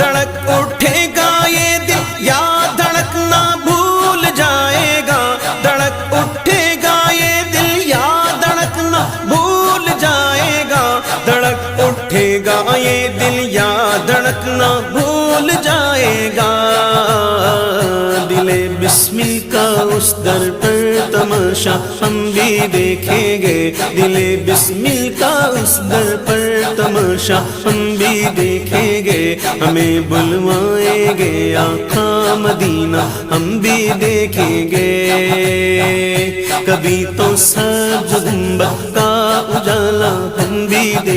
धड़क उठेगा ये दिल या धड़कना भूल जाएगा, धड़क उठेगा ये दिल या धड़कना भूल जाएगा, धड़क उठेगा ये दिल या धड़कना भूल जाएगा। दिले बिस्मिल का उस दर पर तमाशा हम भी देखेंगे, दिले बिस्मिल का उस दर पर तमाशा हम भी देखेंगे। हमें बुलवाएंगे आका मदीना हम भी देखेंगे। कभी तो सब्ज़ गुंबद का उजाला हम भी